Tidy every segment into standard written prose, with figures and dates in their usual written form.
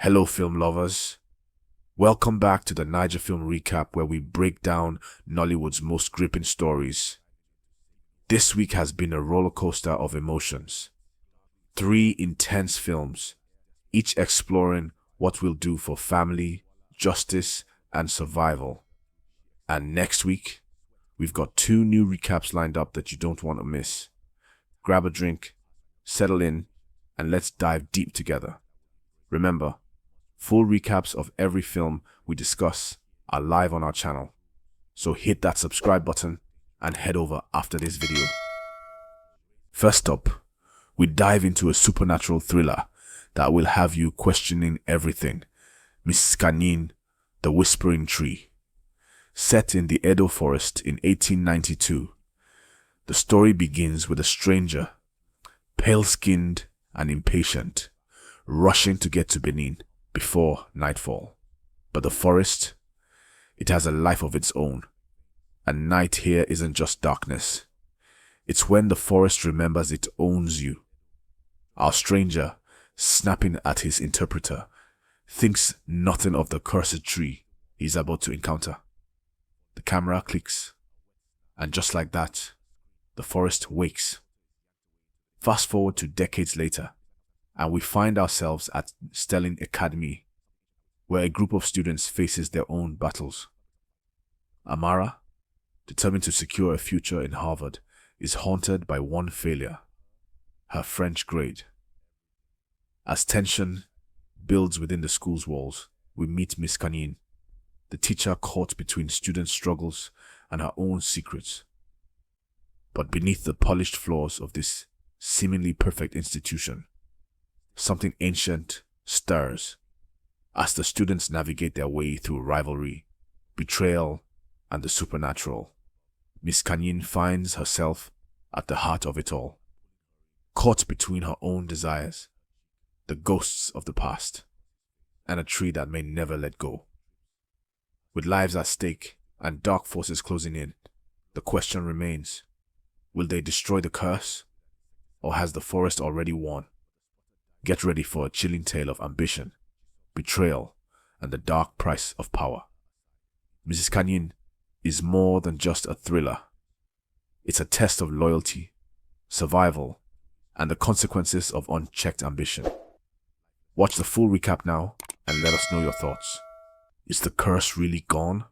Hello, film lovers. Welcome back to the Naija Film Recap, where we break down Nollywood's most gripping stories. This week has been a roller coaster of emotions. 3 intense films, each exploring what we'll do for family, justice, and survival. And next week, we've got 2 new recaps lined up that you don't want to miss. Grab a drink, settle in, and let's dive deep together. Remember, full recaps of every film we discuss are live on our channel, so hit that subscribe button and head over after this video. First up, we dive into a supernatural thriller that will have you questioning everything. Miss Kanin, The Whispering Tree. Set in the Edo Forest in 1892, the story begins with a stranger, pale-skinned and impatient, rushing to get to Benin before nightfall. But the forest, it has a life of its own. And night here isn't just darkness. It's when the forest remembers it owns you. Our stranger, snapping at his interpreter, thinks nothing of the cursed tree he's about to encounter. The camera clicks, and just like that, the forest wakes. Fast forward to decades later, and we find ourselves at Sterling Academy, where a group of students faces their own battles. Amara, determined to secure a future in Harvard, is haunted by one failure: her French grade. As tension builds within the school's walls, we meet Miss Kanin, the teacher caught between students' struggles and her own secrets. But beneath the polished floors of this seemingly perfect institution, something ancient stirs as the students navigate their way through rivalry, betrayal, and the supernatural. Miss Kanin finds herself at the heart of it all, caught between her own desires, the ghosts of the past, and a tree that may never let go. With lives at stake and dark forces closing in, the question remains: will they destroy the curse, or has the forest already won? Get ready for a chilling tale of ambition, betrayal, and the dark price of power. Mrs. Kanin is more than just a thriller. It's a test of loyalty, survival, and the consequences of unchecked ambition. Watch the full recap now and let us know your thoughts. Is the curse really gone,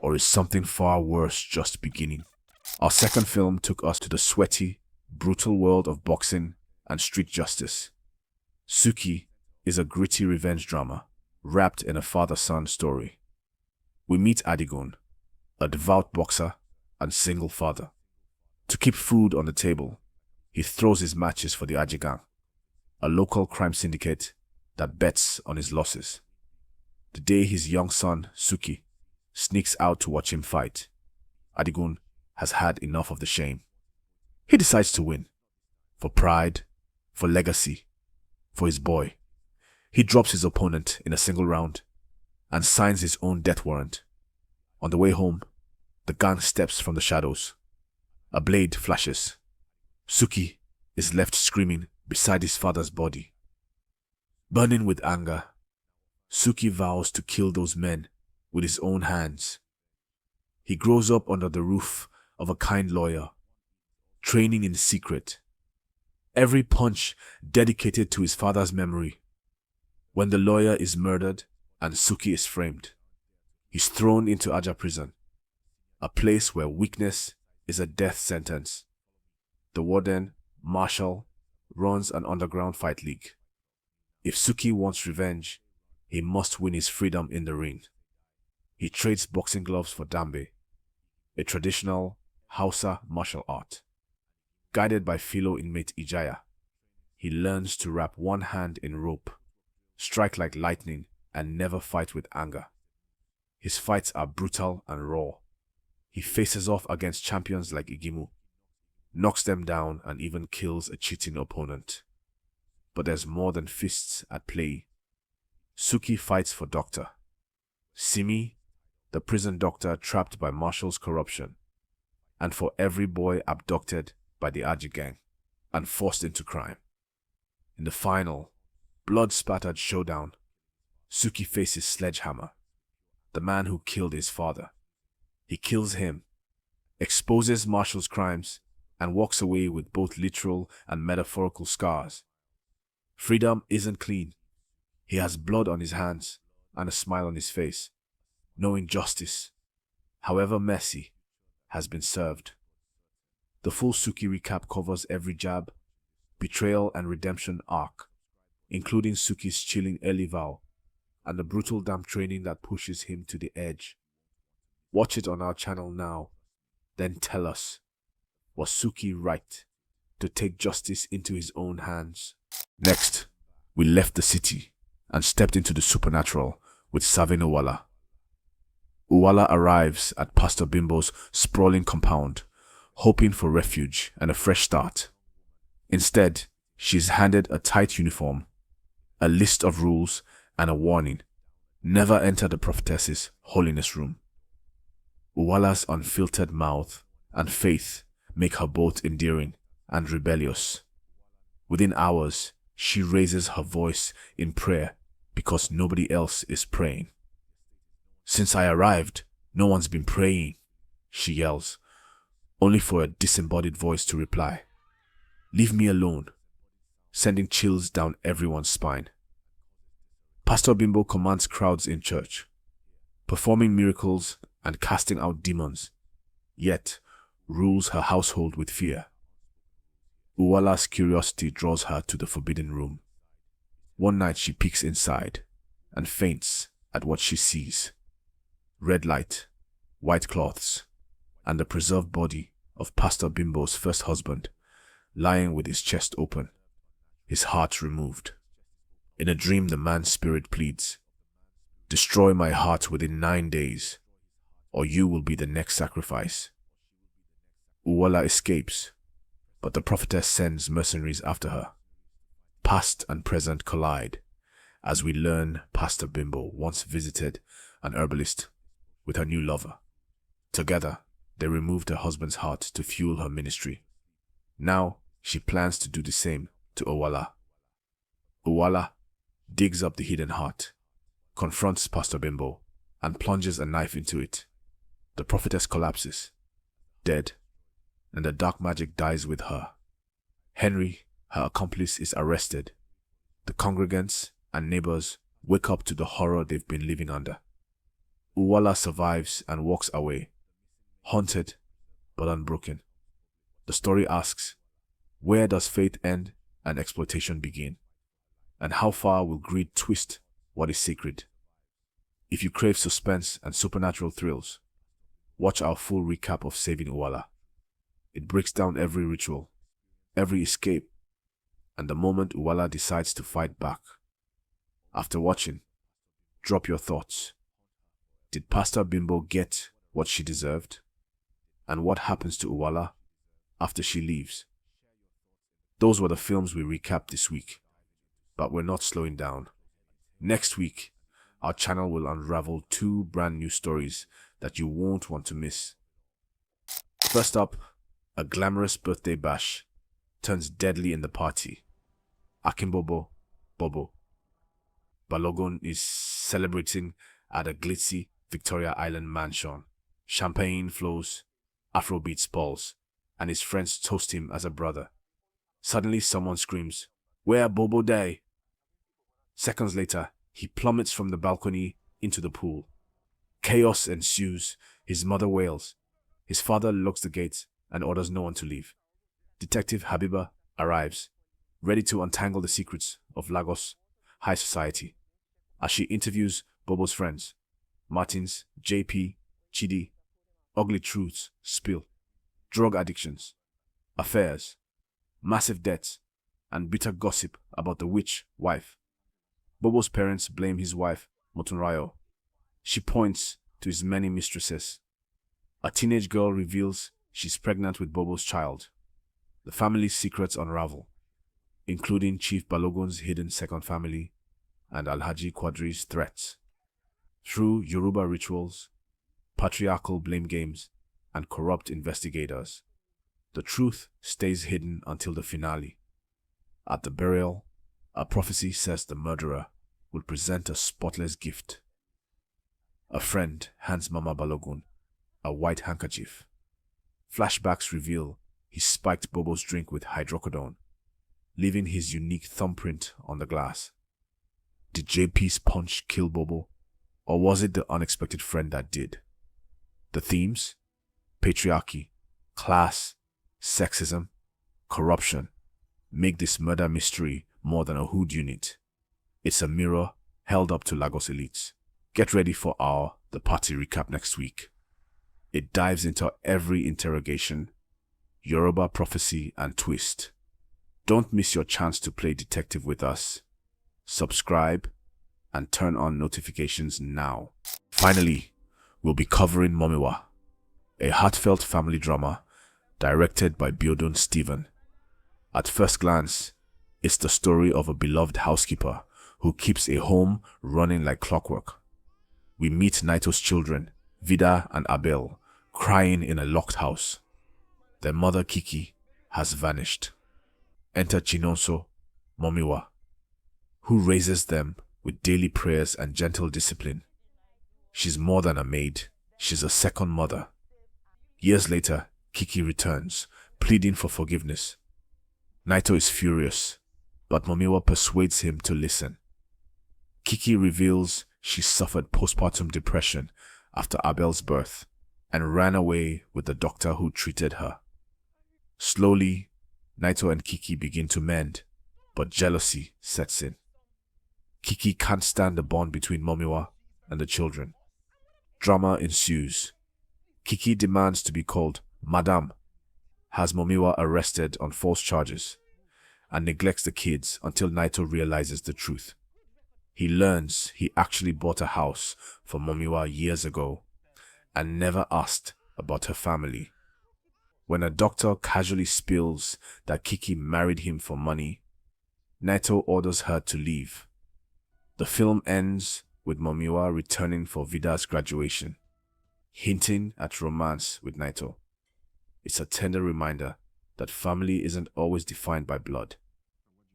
or is something far worse just beginning? Our second film took us to the sweaty, brutal world of boxing and street justice. Suky is a gritty revenge drama wrapped in a father-son story. We meet Adigun, a devout boxer and single father. To keep food on the table, he throws his matches for the Ajigang, a local crime syndicate that bets on his losses. The day his young son, Suky, sneaks out to watch him fight, Adigun has had enough of the shame. He decides to win. For pride, for legacy, for his boy. He drops his opponent in a single round and signs his own death warrant. On the way home, the gang steps from the shadows. A blade flashes. Suky is left screaming beside his father's body. Burning with anger, Suky vows to kill those men with his own hands. He grows up under the roof of a kind lawyer, training in secret. Every punch dedicated to his father's memory. When the lawyer is murdered and Suky is framed, he's thrown into Aja prison, a place where weakness is a death sentence. The warden, Marshall, runs an underground fight league. If Suky wants revenge, he must win his freedom in the ring. He trades boxing gloves for dambe, a traditional Hausa martial art. Guided by fellow inmate Ijaya, he learns to wrap one hand in rope, strike like lightning, and never fight with anger. His fights are brutal and raw. He faces off against champions like Igimu, knocks them down, and even kills a cheating opponent. But there's more than fists at play. Suky fights for Dr. Simi, the prison doctor trapped by Marshall's corruption, and for every boy abducted by the Aji gang and forced into crime. In the final, blood-spattered showdown, Suky faces Sledgehammer, the man who killed his father. He kills him, exposes Marshall's crimes, and walks away with both literal and metaphorical scars. Freedom isn't clean. He has blood on his hands and a smile on his face, knowing justice, however messy, has been served. The full Suky recap covers every jab, betrayal and redemption arc, including Suky's chilling early vow and the brutal damn training that pushes him to the edge. Watch it on our channel now, then tell us, was Suky right to take justice into his own hands? Next, we left the city and stepped into the supernatural with Savin Uwala. Uwala arrives at Pastor Bimbo's sprawling compound, hoping for refuge and a fresh start. Instead, she is handed a tight uniform, a list of rules, and a warning: never enter the prophetess's holiness room. Uwala's unfiltered mouth and faith make her both endearing and rebellious. Within hours, she raises her voice in prayer because nobody else is praying. "Since I arrived, no one's been praying," she yells, only for a disembodied voice to reply, "Leave me alone," sending chills down everyone's spine. Pastor Bimbo commands crowds in church, performing miracles and casting out demons, yet rules her household with fear. Uwala's curiosity draws her to the forbidden room. One night she peeks inside and faints at what she sees: red light, white cloths, and the preserved body of Pastor Bimbo's first husband lying with his chest open, his heart removed. In a dream, the man's spirit pleads, "Destroy my heart within 9 days, or you will be the next sacrifice." Uwala escapes, but the prophetess sends mercenaries after her. Past and present collide as we learn Pastor Bimbo once visited an herbalist with her new lover. Together, they removed her husband's heart to fuel her ministry. Now, she plans to do the same to Uwala. Uwala digs up the hidden heart, confronts Pastor Bimbo, and plunges a knife into it. The prophetess collapses, dead, and the dark magic dies with her. Henry, her accomplice, is arrested. The congregants and neighbors wake up to the horror they've been living under. Uwala survives and walks away, haunted but unbroken. The story asks, where does faith end and exploitation begin? And how far will greed twist what is sacred? If you crave suspense and supernatural thrills, watch our full recap of Saving Uwala. It breaks down every ritual, every escape, and the moment Uwala decides to fight back. After watching, drop your thoughts. Did Pastor Bimbo get what she deserved? And what happens to Uwala after she leaves? Those were the films we recapped this week, but we're not slowing down. Next week, our channel will unravel 2 brand new stories that you won't want to miss. First up, a glamorous birthday bash turns deadly in the party. Akimbobo Bobo Balogun is celebrating at a glitzy Victoria Island mansion. Champagne flows, Afrobeats pulse, and his friends toast him as a brother. Suddenly someone screams, "Where Bobo Day?" Seconds later, he plummets from the balcony into the pool. Chaos ensues. His mother wails. His father locks the gates and orders no one to leave. Detective Habiba arrives, ready to untangle the secrets of Lagos high society. As she interviews Bobo's friends, Martins, JP, Chidi, ugly truths spill. Drug addictions, affairs, massive debts, and bitter gossip about the witch wife. Bobo's parents blame his wife, Motunrayo. She points to his many mistresses. A teenage girl reveals she's pregnant with Bobo's child. The family's secrets unravel, including Chief Balogun's hidden second family and Alhaji Quadri's threats. Through Yoruba rituals, patriarchal blame games, and corrupt investigators, the truth stays hidden until the finale. At the burial, a prophecy says the murderer will present a spotless gift. A friend hands Mama Balogun a white handkerchief. Flashbacks reveal he spiked Bobo's drink with hydrocodone, leaving his unique thumbprint on the glass. Did JP's punch kill Bobo, or was it the unexpected friend that did? The themes? Patriarchy, class, sexism, corruption make this murder mystery more than a hood unit. It's a mirror held up to Lagos elites. Get ready for our The Party recap next week. It dives into every interrogation, Yoruba prophecy and twist. Don't miss your chance to play detective with us. Subscribe and turn on notifications now. Finally, we'll be covering Momiwa, a heartfelt family drama directed by Biodun Stephen. At first glance, it's the story of a beloved housekeeper who keeps a home running like clockwork. We meet Naito's children, Vida and Abel, crying in a locked house. Their mother Kiki has vanished. Enter Chinonso, Momiwa, who raises them with daily prayers and gentle discipline. She's more than a maid, she's a second mother. Years later, Kiki returns, pleading for forgiveness. Naito is furious, but Momiwa persuades him to listen. Kiki reveals she suffered postpartum depression after Abel's birth and ran away with the doctor who treated her. Slowly, Naito and Kiki begin to mend, but jealousy sets in. Kiki can't stand the bond between Momiwa and the children. Drama ensues. Kiki demands to be called Madame, has Momiwa arrested on false charges, and neglects the kids until Naito realizes the truth. He learns he actually bought a house for Momiwa years ago and never asked about her family. When a doctor casually spills that Kiki married him for money, Naito orders her to leave. The film ends with Momiwa returning for Vida's graduation, hinting at romance with Naito. It's a tender reminder that family isn't always defined by blood,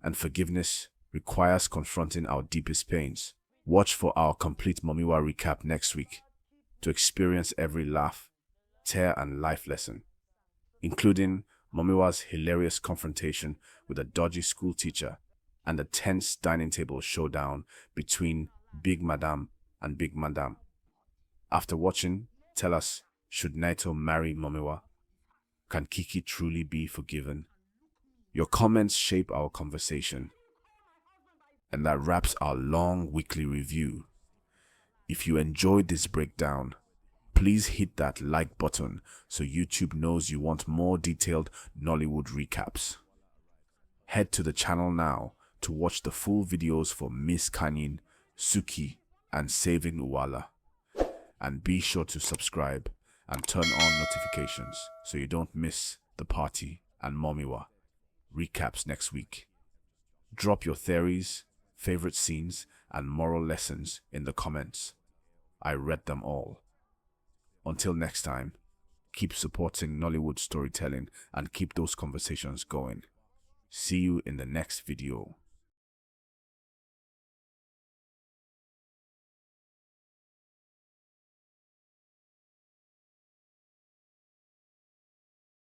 and forgiveness requires confronting our deepest pains. Watch for our complete Momiwa recap next week to experience every laugh, tear and life lesson, including Momiwa's hilarious confrontation with a dodgy school teacher and the tense dining table showdown between Big Madame and Big Madame. After watching, tell us, should Naito marry Momiwa? Can Kiki truly be forgiven? Your comments shape our conversation. And that wraps our long weekly review. If you enjoyed this breakdown, please hit that like button so YouTube knows you want more detailed Nollywood recaps. Head to the channel now to watch the full videos for Miss Kanyin, Suky, and Saving Uwala. And be sure to subscribe and turn on notifications so you don't miss The Party and Momiwa recaps next week. Drop your theories, favorite scenes, and moral lessons in the comments. I read them all. Until next time, keep supporting Nollywood storytelling and keep those conversations going. See you in the next video.